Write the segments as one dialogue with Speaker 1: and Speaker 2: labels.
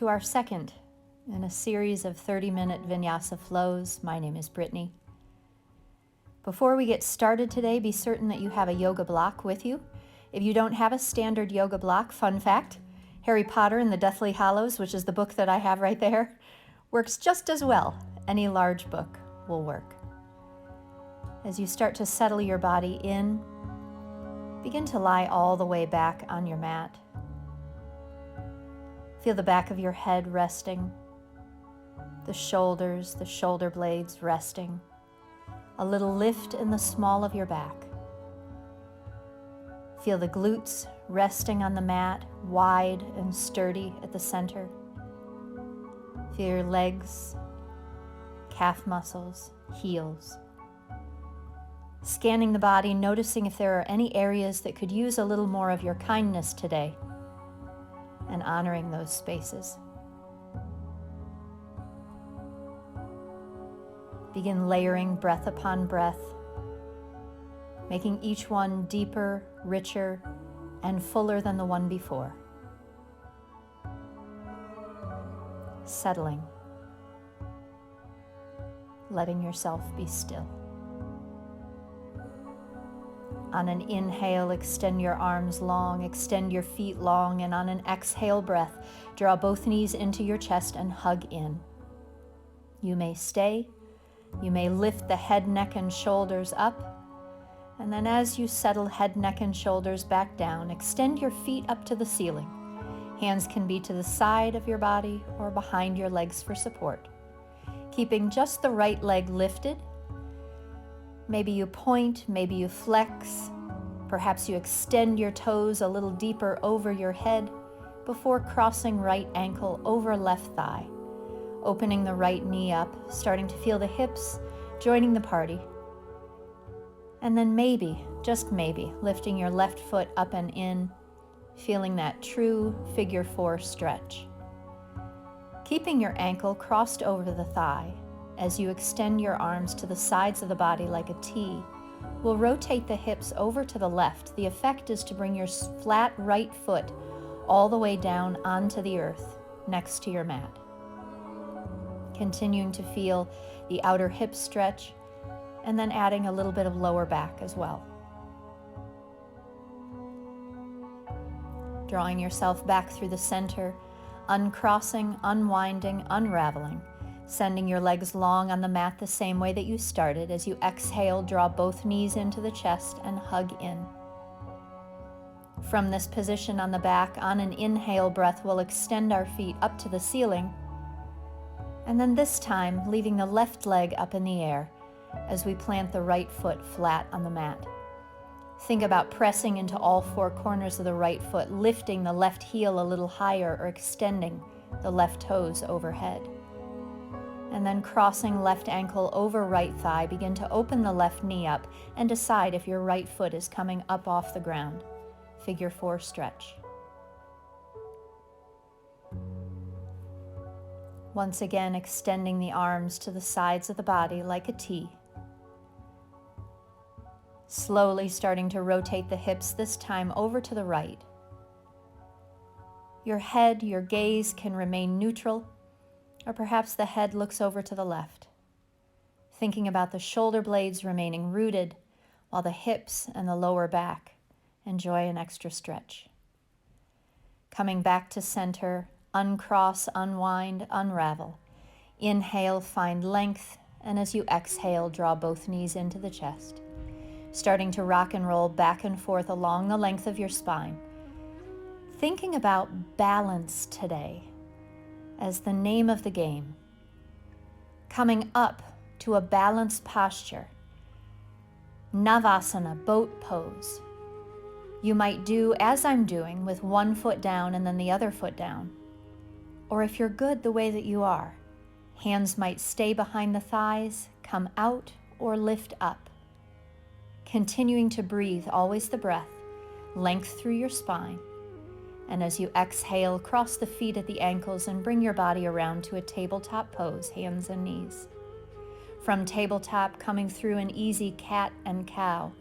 Speaker 1: to our second in a series of 30-minute vinyasa flows. My name is Brittney. Before we get started today, be certain that you have a yoga block with you. If you don't have a standard yoga block, fun fact, Harry Potter and the Deathly Hallows, which is the book that I have right there, works just as well. Any large book will work. As you start to settle your body in, begin to lie all the way back on your mat. Feel the back of your head resting, the shoulders, the shoulder blades resting, a little lift in the small of your back. Feel the glutes resting on the mat, wide and sturdy at the center. Feel your legs, calf muscles, heels. Scanning the body, noticing if there are any areas that could use a little more of your kindness today, and honoring those spaces. Begin layering breath upon breath, making each one deeper, richer, and fuller than the one before. Settling, letting yourself be still. On an inhale, extend your arms long, extend your feet long, and on an exhale breath, draw both knees into your chest and hug in. You may stay, you may lift the head, neck, and shoulders up, and then as you settle head, neck, and shoulders back down, extend your feet up to the ceiling. Hands can be to the side of your body or behind your legs for support. Keeping just the right leg lifted. Maybe you point, maybe you flex, perhaps you extend your toes a little deeper over your head before crossing right ankle over left thigh, opening the right knee up, starting to feel the hips joining the party. And then maybe, just maybe, lifting your left foot up and in, feeling that true figure 4 stretch. Keeping your ankle crossed over the thigh, as you extend your arms to the sides of the body like a T, will rotate the hips over to the left. The effect is to bring your flat right foot all the way down onto the earth next to your mat. Continuing to feel the outer hip stretch, and then adding a little bit of lower back as well. Drawing yourself back through the center, uncrossing, unwinding, unraveling. Sending your legs long on the mat the same way that you started. As you exhale, draw both knees into the chest and hug in. From this position on the back, on an inhale breath, we'll extend our feet up to the ceiling. And then this time, leaving the left leg up in the air as we plant the right foot flat on the mat. Think about pressing into all 4 corners of the right foot, lifting the left heel a little higher or extending the left toes overhead. And then crossing left ankle over right thigh, begin to open the left knee up and decide if your right foot is coming up off the ground. Figure 4 stretch. Once again, extending the arms to the sides of the body like a T. Slowly starting to rotate the hips, this time over to the right. Your head, your gaze can remain neutral, or perhaps the head looks over to the left, thinking about the shoulder blades remaining rooted while the hips and the lower back enjoy an extra stretch. Coming back to center, uncross, unwind, unravel. Inhale, find length, and as you exhale, draw both knees into the chest. Starting to rock and roll back and forth along the length of your spine. Thinking about balance today as the name of the game. Coming up to a balanced posture. Navasana, boat pose. You might do as I'm doing with one foot down and then the other foot down. Or if you're good the way that you are, hands might stay behind the thighs, come out or lift up. Continuing to breathe, always the breath, length through your spine. And as you exhale, cross the feet at the ankles and bring your body around to a tabletop pose, hands and knees. From tabletop, coming through an easy cat and cow.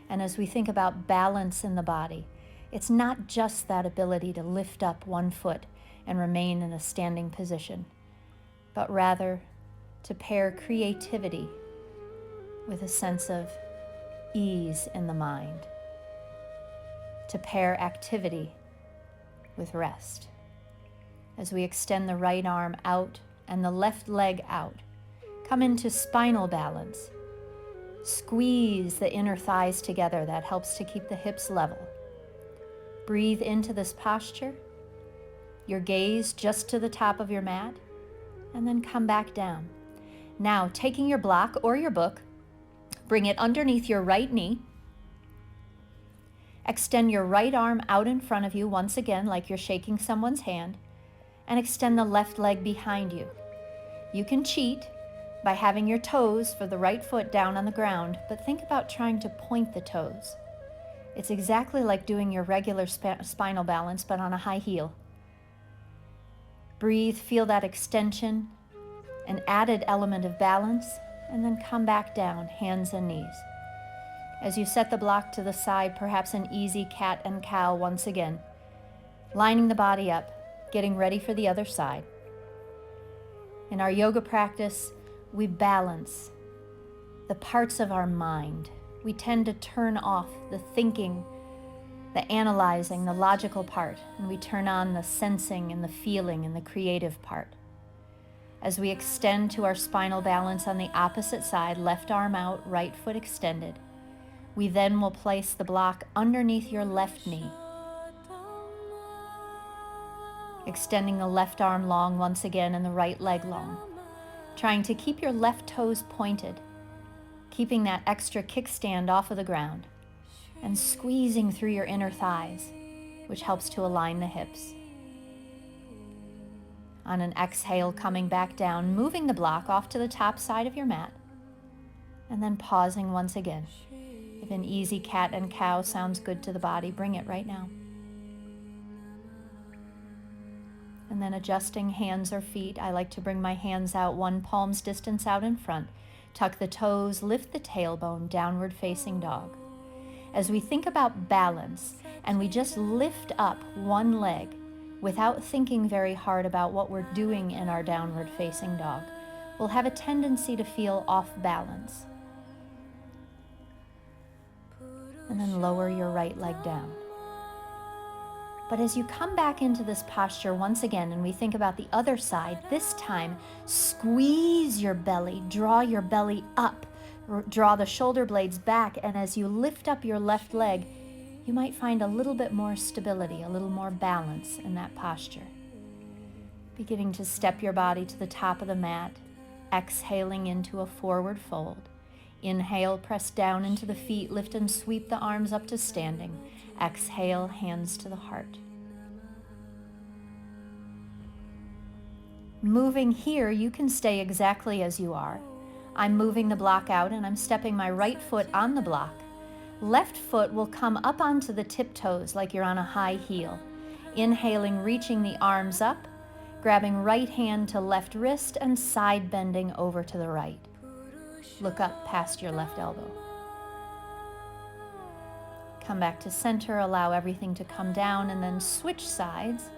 Speaker 1: And as we think about balance in the body, it's not just that ability to lift up one foot and remain in a standing position, but rather to pair creativity with a sense of ease in the mind, to pair activity with rest. As we extend the right arm out and the left leg out, come into spinal balance. Squeeze the inner thighs together. That helps to keep the hips level. Breathe into this posture. Your gaze just to the top of your mat, and then come back down. Now, taking your block or your book, bring it underneath your right knee. Extend your right arm out in front of you once again, like you're shaking someone's hand, and extend the left leg behind you. You can cheat by having your toes for the right foot down on the ground, but think about trying to point the toes. It's exactly like doing your regular spinal balance, but on a high heel. Breathe, feel that extension, an added element of balance, and then come back down, hands and knees. As you set the block to the side, perhaps an easy cat and cow once again, lining the body up, getting ready for the other side. In our yoga practice, we balance the parts of our mind. We tend to turn off the thinking, the analyzing, the logical part, and we turn on the sensing and the feeling and the creative part. As we extend to our spinal balance on the opposite side, left arm out, right foot extended, we then will place the block underneath your left knee, extending the left arm long once again and the right leg long, trying to keep your left toes pointed, keeping that extra kickstand off of the ground, and squeezing through your inner thighs, which helps to align the hips. On an exhale, coming back down, moving the block off to the top side of your mat, and then pausing once again. If an easy cat and cow sounds good to the body, bring it right now. And then adjusting hands or feet, I like to bring my hands out one palm's distance out in front. Tuck the toes, lift the tailbone, downward facing dog. As we think about balance and we just lift up one leg without thinking very hard about what we're doing in our downward facing dog, we'll have a tendency to feel off balance. And then lower your right leg down. But as you come back into this posture once again and we think about the other side, this time squeeze your belly, draw your belly up, draw the shoulder blades back, and as you lift up your left leg, you might find a little bit more stability, a little more balance in that posture. Beginning to step your body to the top of the mat, exhaling into a forward fold. Inhale, press down into the feet, lift and sweep the arms up to standing. Exhale, hands to the heart. Moving here, you can stay exactly as you are. I'm moving the block out and I'm stepping my right foot on the block. Left foot will come up onto the tiptoes like you're on a high heel. Inhaling, reaching the arms up, grabbing right hand to left wrist and side bending over to the right. Look up past your left elbow. Come back to center, allow everything to come down, and then switch sides,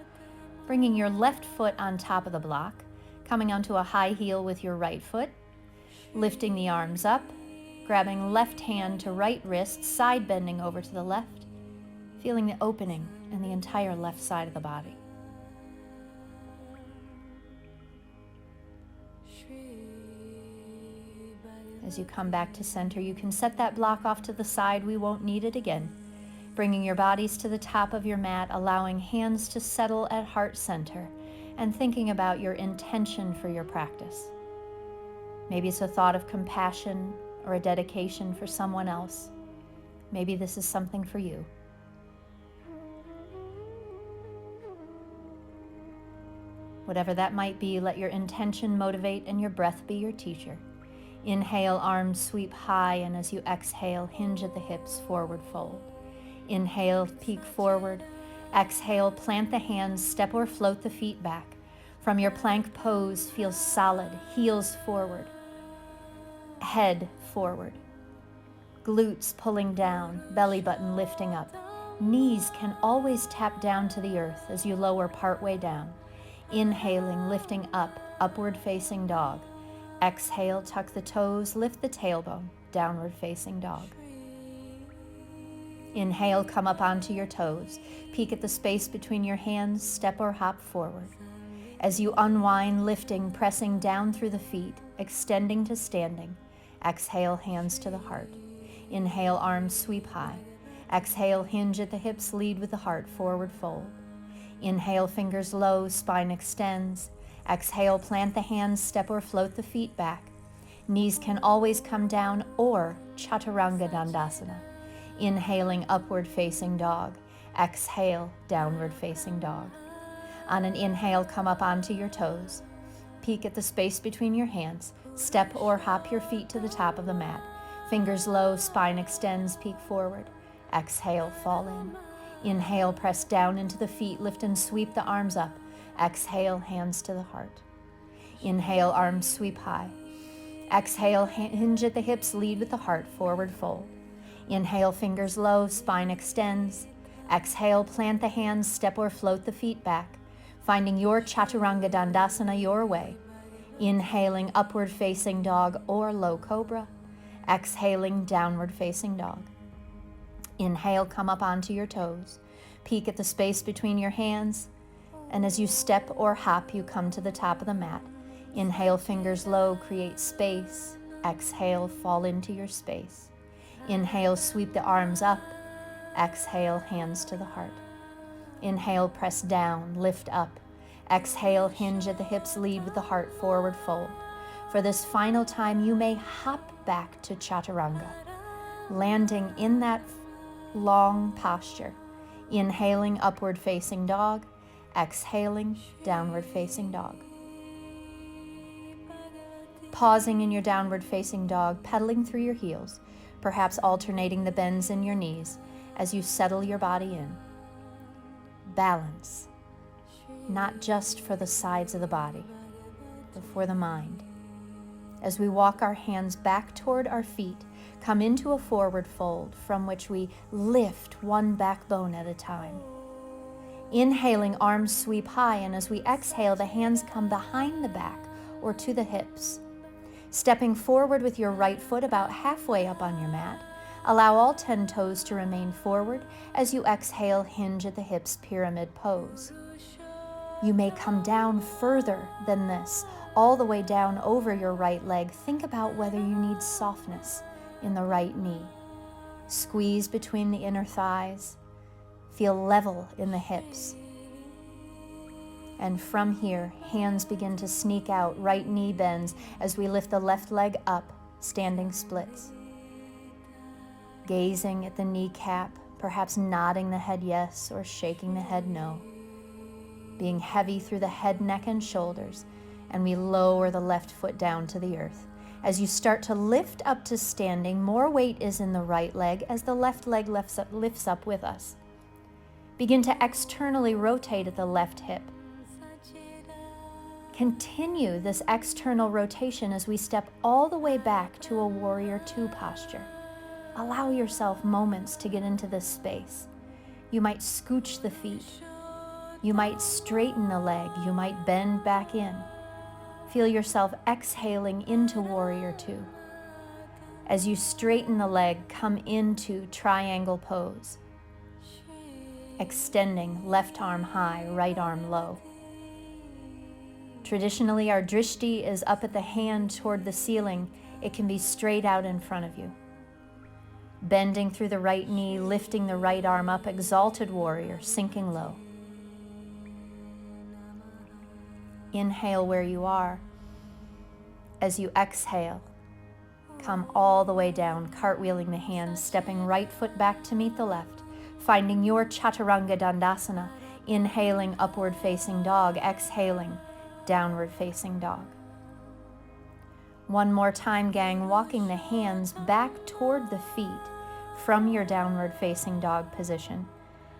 Speaker 1: bringing your left foot on top of the block, coming onto a high heel with your right foot, lifting the arms up, grabbing left hand to right wrist, side bending over to the left, feeling the opening in the entire left side of the body. As you come back to center, you can set that block off to the side. We won't need it again. Bringing your bodies to the top of your mat, allowing hands to settle at heart center, and thinking about your intention for your practice. Maybe it's a thought of compassion or a dedication for someone else. Maybe this is something for you. Whatever that might be, let your intention motivate and your breath be your teacher. Inhale, arms sweep high, and as you exhale, hinge at the hips, forward fold. Inhale, peek forward. Exhale, plant the hands, step or float the feet back. From your plank pose, feel solid, heels forward, head forward. Glutes pulling down, belly button lifting up. Knees can always tap down to the earth as you lower partway down. Inhaling, lifting up, upward facing dog. Exhale, tuck the toes, lift the tailbone, downward facing dog. Inhale, come up onto your toes. Peek at the space between your hands, step or hop forward. As you unwind, lifting, pressing down through the feet, extending to standing. Exhale, hands to the heart. Inhale, arms sweep high. Exhale, hinge at the hips, lead with the heart, forward fold. Inhale, fingers low, spine extends. Exhale, plant the hands, step or float the feet back. Knees can always come down or Chaturanga Dandasana. Inhaling, upward facing dog. Exhale, downward facing dog. On an inhale, come up onto your toes. Peek at the space between your hands. Step or hop your feet to the top of the mat. Fingers low, spine extends, peek forward. Exhale, fall in. Inhale, press down into the feet, lift and sweep the arms up. Exhale, hands to the heart. Inhale, arms sweep high. Exhale, hinge at the hips, lead with the heart, forward fold. Inhale, fingers low, spine extends. Exhale, plant the hands, step or float the feet back, finding your Chaturanga Dandasana your way. Inhaling, upward facing dog or low cobra. Exhaling, downward facing dog. Inhale, come up onto your toes. Peek at the space between your hands. And as you step or hop, you come to the top of the mat. Inhale, fingers low, create space. Exhale, fall into your space. Inhale, sweep the arms up. Exhale, hands to the heart. Inhale, press down, lift up. Exhale, hinge at the hips, lead with the heart, forward fold. For this final time, you may hop back to Chaturanga, landing in that long posture. Inhaling, upward facing dog. Exhaling, downward facing dog. Pausing in your downward facing dog, pedaling through your heels, perhaps alternating the bends in your knees as you settle your body in. Balance, not just for the sides of the body, but for the mind. As we walk our hands back toward our feet, come into a forward fold from which we lift one backbone at a time. Inhaling, arms sweep high, and as we exhale, the hands come behind the back or to the hips. Stepping forward with your right foot about halfway up on your mat, allow all 10 toes to remain forward. As you exhale, hinge at the hips, pyramid pose. You may come down further than this, all the way down over your right leg. Think about whether you need softness in the right knee. Squeeze between the inner thighs. Feel level in the hips. And from here, hands begin to sneak out, right knee bends as we lift the left leg up, standing splits. Gazing at the kneecap, perhaps nodding the head yes or shaking the head no. Being heavy through the head, neck, and shoulders, and we lower the left foot down to the earth. As you start to lift up to standing, more weight is in the right leg as the left leg lifts up with us. Begin to externally rotate at the left hip. Continue this external rotation as we step all the way back to a warrior two posture. Allow yourself moments to get into this space. You might scooch the feet. You might straighten the leg. You might bend back in. Feel yourself exhaling into warrior two. As you straighten the leg, come into triangle pose. Extending left arm high, right arm low. Traditionally, our drishti is up at the hand toward the ceiling. It can be straight out in front of you. Bending through the right knee, lifting the right arm up, exalted warrior, sinking low. Inhale where you are. As you exhale, come all the way down, cartwheeling the hands, stepping right foot back to meet the left, finding your Chaturanga Dandasana, inhaling upward facing dog, exhaling downward facing dog. One more time, gang, walking the hands back toward the feet from your downward facing dog position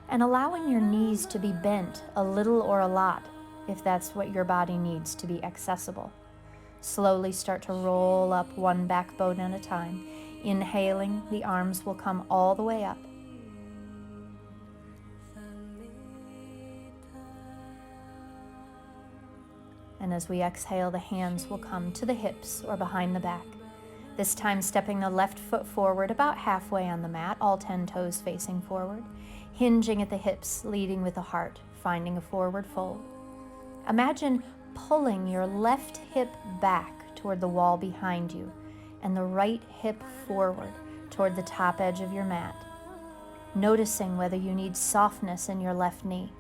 Speaker 1: and allowing your knees to be bent a little or a lot if that's what your body needs to be accessible. Slowly start to roll up one backbone at a time. Inhaling, the arms will come all the way up. And as we exhale, the hands will come to the hips or behind the back. This time stepping the left foot forward about halfway on the mat, all 10 toes facing forward. Hinging at the hips, leading with the heart, finding a forward fold. Imagine pulling your left hip back toward the wall behind you and the right hip forward toward the top edge of your mat. Noticing whether you need softness in your left knee.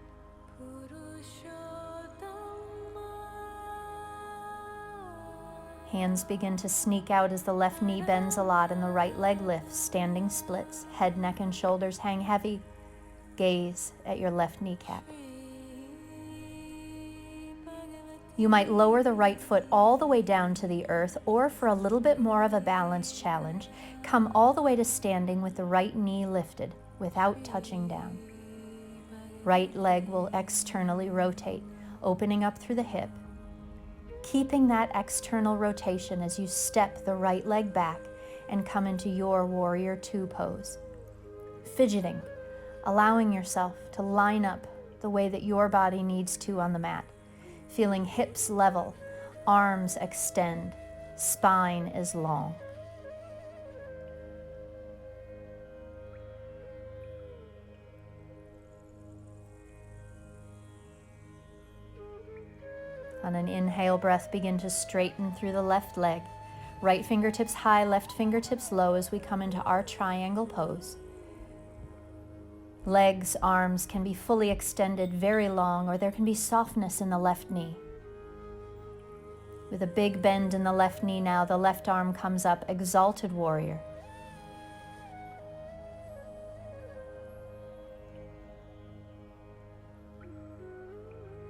Speaker 1: Hands begin to sneak out as the left knee bends a lot and the right leg lifts, standing splits, head, neck, and shoulders hang heavy. Gaze at your left kneecap. You might lower the right foot all the way down to the earth, or for a little bit more of a balance challenge, come all the way to standing with the right knee lifted without touching down. Right leg will externally rotate, opening up through the hip. Keeping that external rotation as you step the right leg back and come into your Warrior Two pose. Fidgeting, allowing yourself to line up the way that your body needs to on the mat. Feeling hips level, arms extend, spine is long. On an inhale breath, begin to straighten through the left leg. Right fingertips high, left fingertips low as we come into our triangle pose. Legs, arms can be fully extended, very long, or there can be softness in the left knee. With a big bend in the left knee now, the left arm comes up, exalted warrior.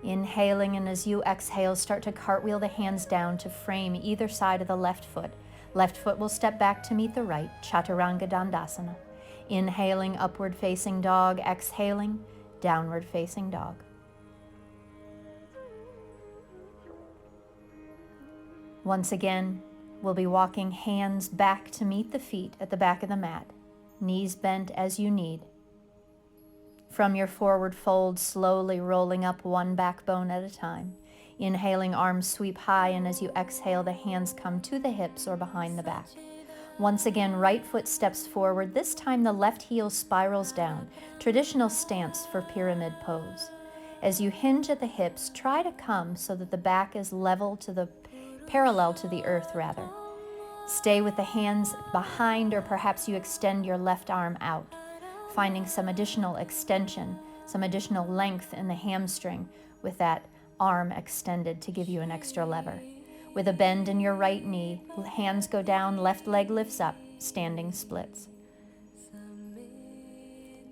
Speaker 1: Inhaling, and as you exhale, start to cartwheel the hands down to frame either side of the left foot. Left foot will step back to meet the right, Chaturanga Dandasana. Inhaling, upward facing dog. Exhaling, downward facing dog. Once again, we'll be walking hands back to meet the feet at the back of the mat, knees bent as you need. From your forward fold, slowly rolling up one backbone at a time. Inhaling, arms sweep high, and as you exhale, the hands come to the hips or behind the back. Once again, right foot steps forward. This time the left heel spirals down, traditional stance for pyramid pose. As you hinge at the hips, try to come so that the back is parallel to the earth rather. Stay with the hands behind, or perhaps you extend your left arm out, finding some additional extension, some additional length in the hamstring with that arm extended to give you an extra lever. With a bend in your right knee, hands go down, left leg lifts up, standing splits.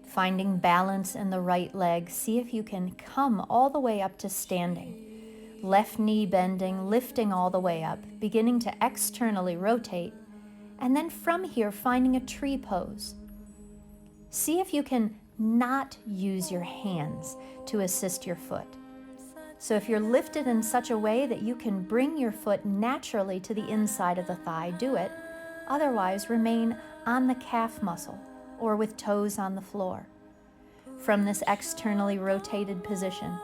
Speaker 1: Finding balance in the right leg, see if you can come all the way up to standing. Left knee bending, lifting all the way up, beginning to externally rotate, and then from here finding a tree pose. See if you can not use your hands to assist your foot. So if you're lifted in such a way that you can bring your foot naturally to the inside of the thigh, do it. Otherwise, remain on the calf muscle or with toes on the floor. From this externally rotated position,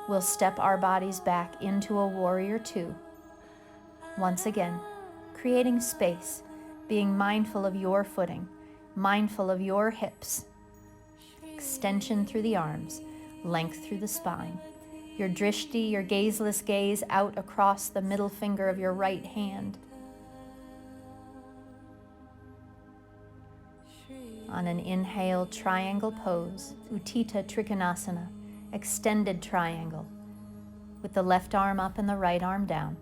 Speaker 1: we'll step our bodies back into a Warrior Two. Once again, creating space, being mindful of your footing, mindful of your hips, extension through the arms, length through the spine. Your drishti, your gazeless gaze, out across the middle finger of your right hand. On an inhale, triangle pose, Utthita Trikonasana, extended triangle, with the left arm up and the right arm down,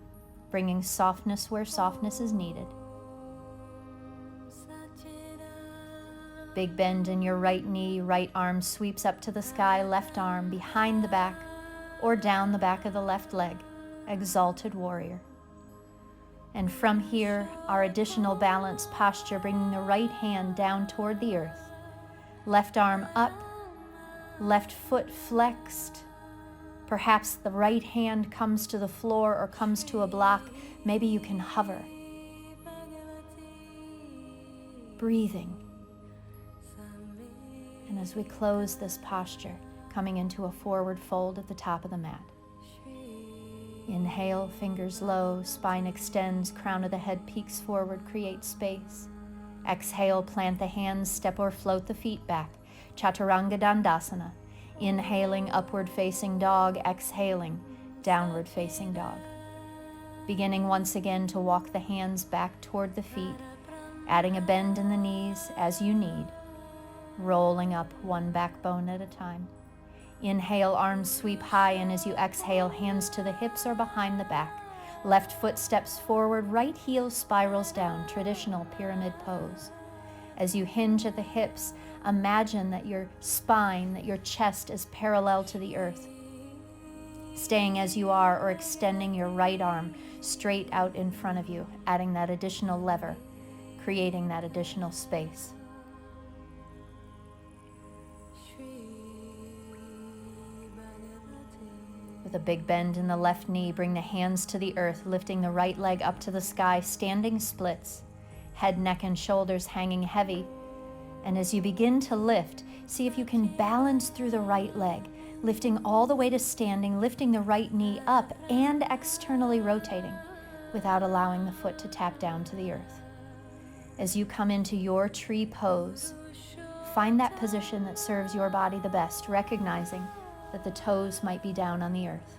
Speaker 1: bringing softness where softness is needed. Big bend in your right knee, right arm sweeps up to the sky, left arm behind the back or down the back of the left leg, exalted warrior. And from here, our additional balance posture, bringing the right hand down toward the earth, left arm up, left foot flexed. Perhaps the right hand comes to the floor or comes to a block. Maybe you can hover. Breathing. And as we close this posture, coming into a forward fold at the top of the mat. Inhale, fingers low, spine extends, crown of the head peeks forward, create space. Exhale, plant the hands, step or float the feet back. Chaturanga Dandasana. Inhaling, upward facing dog. Exhaling, downward facing dog. Beginning once again to walk the hands back toward the feet, adding a bend in the knees as you need, rolling up one backbone at a time. Inhale, arms sweep high, and as you exhale, hands to the hips or behind the back. Left foot steps forward, right heel spirals down, traditional pyramid pose. As you hinge at the hips, imagine that your spine, that your chest is parallel to the earth. Staying as you are or extending your right arm straight out in front of you, adding that additional lever, creating that additional space. With a big bend in the left knee, bring the hands to the earth, lifting the right leg up to the sky, standing splits, head, neck, and shoulders hanging heavy. And as you begin to lift, see if you can balance through the right leg, lifting all the way to standing, lifting the right knee up and externally rotating without allowing the foot to tap down to the earth. As you come into your tree pose, find that position that serves your body the best, recognizing that the toes might be down on the earth.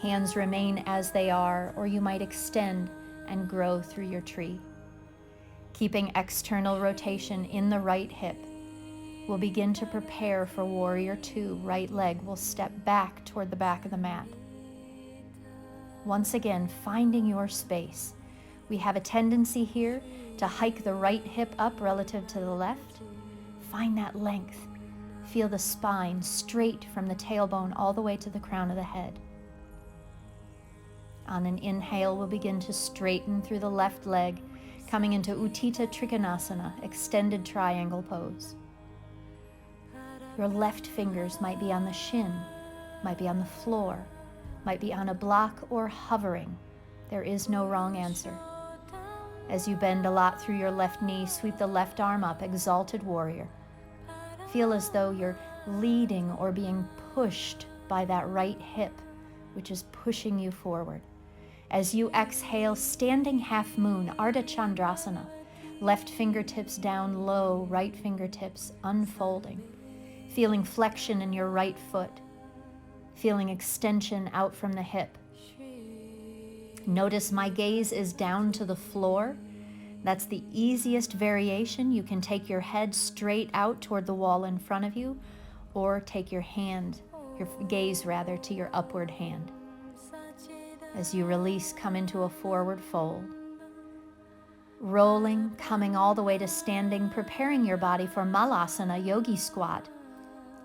Speaker 1: Hands remain as they are, or you might extend and grow through your tree. Keeping external rotation in the right hip, we'll begin to prepare for Warrior Two. Right leg will step back toward the back of the mat. Once again, finding your space. We have a tendency here to hike the right hip up relative to the left. Find that length. Feel the spine straight from the tailbone all the way to the crown of the head. On an inhale, we'll begin to straighten through the left leg, coming into Utthita Trikonasana, extended triangle pose. Your left fingers might be on the shin, might be on the floor, might be on a block or hovering. There is no wrong answer. As you bend a lot through your left knee, sweep the left arm up, exalted warrior. Feel as though you're leading or being pushed by that right hip, which is pushing you forward. As you exhale, standing half moon, Ardha Chandrasana. Left fingertips down low, right fingertips unfolding. Feeling flexion in your right foot. Feeling extension out from the hip. Notice my gaze is down to the floor. That's the easiest variation. You can take your head straight out toward the wall in front of you, or take your gaze to your upward hand. As you release, come into a forward fold. Rolling, coming all the way to standing, preparing your body for Malasana, yogi squat.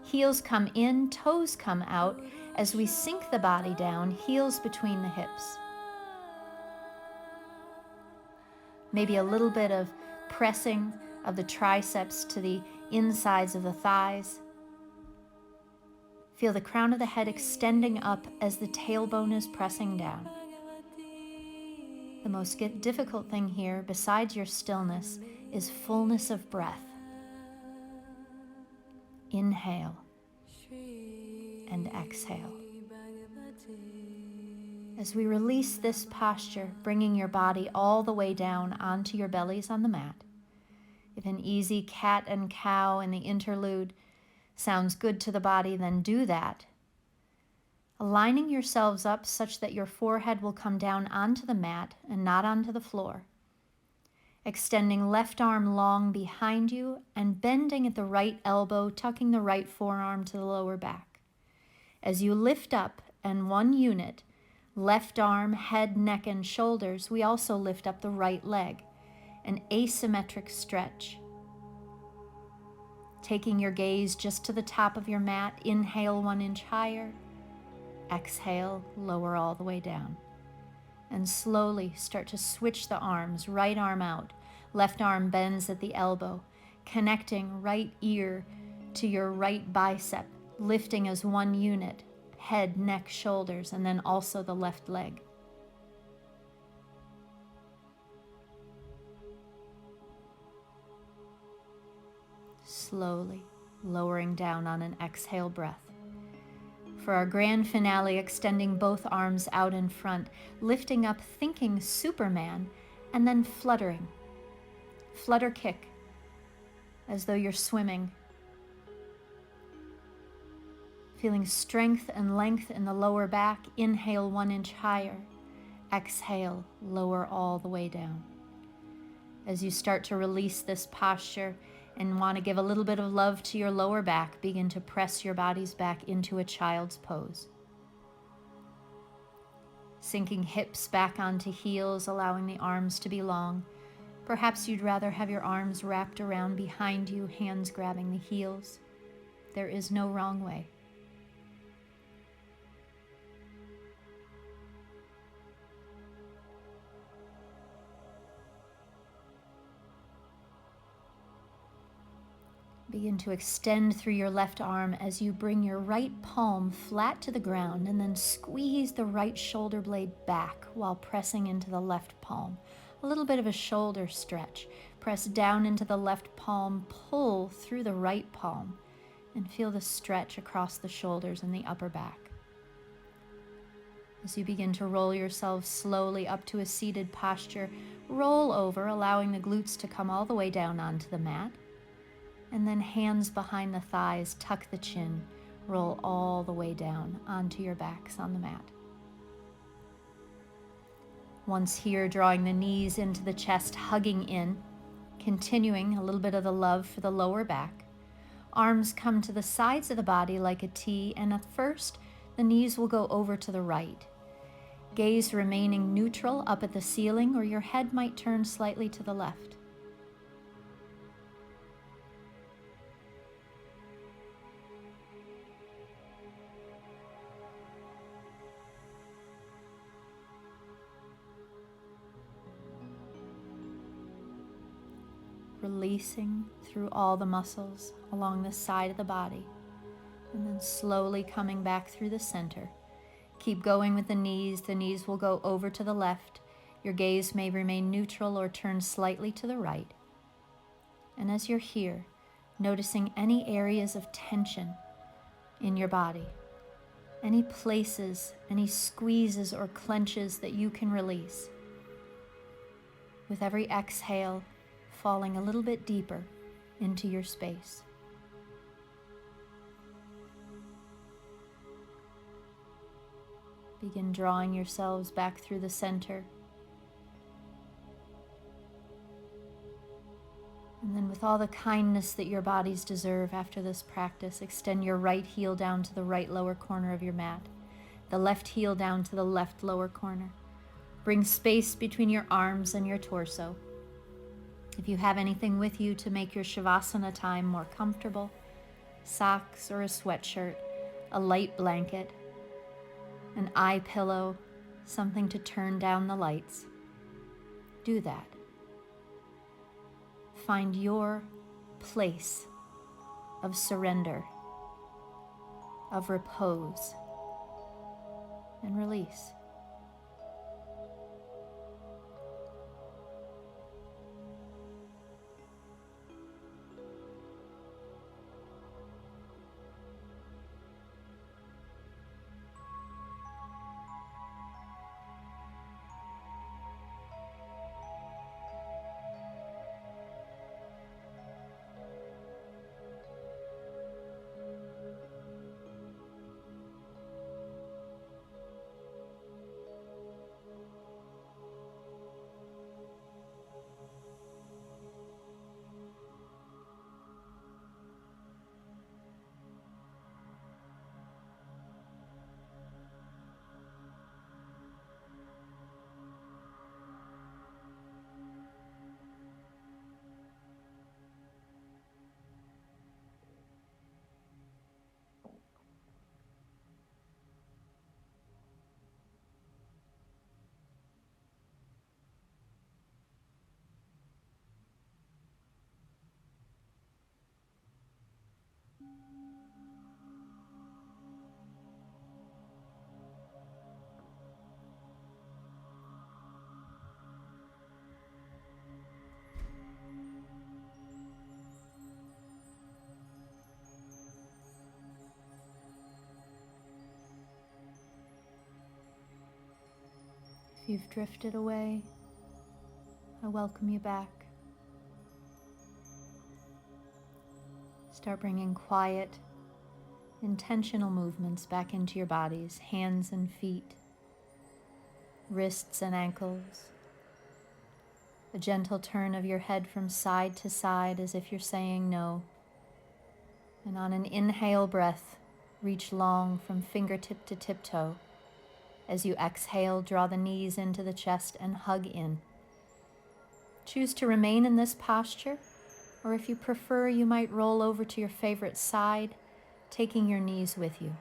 Speaker 1: Heels come in, toes come out as we sink the body down, heels between the hips. Maybe a little bit of pressing of the triceps to the insides of the thighs. Feel the crown of the head extending up as the tailbone is pressing down. The most difficult thing here, besides your stillness, is fullness of breath. Inhale and exhale. As we release this posture, bringing your body all the way down onto your bellies on the mat. If an easy cat and cow in the interlude sounds good to the body, then do that. Aligning yourselves up such that your forehead will come down onto the mat and not onto the floor. Extending left arm long behind you and bending at the right elbow, tucking the right forearm to the lower back. As you lift up and one unit, left arm, head, neck, and shoulders, we also lift up the right leg, an asymmetric stretch. Taking your gaze just to the top of your mat, inhale 1 inch higher, exhale, lower all the way down. And slowly start to switch the arms, right arm out, left arm bends at the elbow, connecting right ear to your right bicep, lifting as one unit, head, neck, shoulders, and then also the left leg. Slowly lowering down on an exhale breath. For our grand finale, extending both arms out in front, lifting up, thinking Superman, and then fluttering. Flutter kick, as though you're swimming. Feeling strength and length in the lower back, inhale 1 inch higher. Exhale, lower all the way down. As you start to release this posture and want to give a little bit of love to your lower back, begin to press your bodies back into a child's pose. Sinking hips back onto heels, allowing the arms to be long. Perhaps you'd rather have your arms wrapped around behind you, hands grabbing the heels. There is no wrong way. Begin to extend through your left arm as you bring your right palm flat to the ground and then squeeze the right shoulder blade back while pressing into the left palm. A little bit of a shoulder stretch. Press down into the left palm, pull through the right palm, and feel the stretch across the shoulders and the upper back. As you begin to roll yourself slowly up to a seated posture, roll over, allowing the glutes to come all the way down onto the mat. And then hands behind the thighs, tuck the chin, roll all the way down onto your backs on the mat. Once here, drawing the knees into the chest, hugging in, continuing a little bit of the love for the lower back. Arms come to the sides of the body like a T, and at first, the knees will go over to the right. Gaze remaining neutral up at the ceiling, or your head might turn slightly to the left. Releasing through all the muscles along the side of the body, and then slowly coming back through the center. Keep going with the knees. The knees will go over to the left. Your gaze may remain neutral or turn slightly to the right. And as you're here, noticing any areas of tension in your body, any places, any squeezes or clenches that you can release. With every exhale, falling a little bit deeper into your space. Begin drawing yourselves back through the center. And then with all the kindness that your bodies deserve after this practice, extend your right heel down to the right lower corner of your mat, the left heel down to the left lower corner. Bring space between your arms and your torso. If you have anything with you to make your Shavasana time more comfortable, socks or a sweatshirt, a light blanket, an eye pillow, something to turn down the lights, do that. Find your place of surrender, of repose, and release. If you've drifted away, I welcome you back. Start bringing quiet, intentional movements back into your bodies, hands and feet, wrists and ankles. A gentle turn of your head from side to side as if you're saying no. And on an inhale breath, reach long from fingertip to tiptoe. As you exhale, draw the knees into the chest and hug in. Choose to remain in this posture, or if you prefer, you might roll over to your favorite side, taking your knees with you.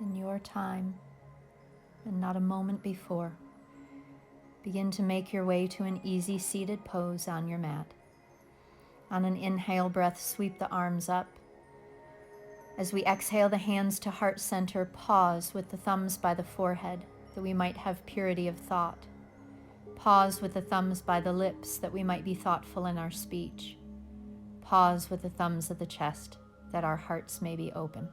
Speaker 1: In your time, and not a moment before, begin to make your way to an easy seated pose on your mat. On an inhale breath, sweep the arms up. As we exhale the hands to heart center, pause with the thumbs by the forehead, that we might have purity of thought. Pause with the thumbs by the lips, that we might be thoughtful in our speech. Pause with the thumbs of the chest, that our hearts may be open.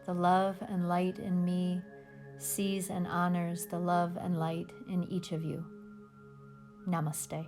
Speaker 1: The love and light in me sees and honors the love and light in each of you. Namaste.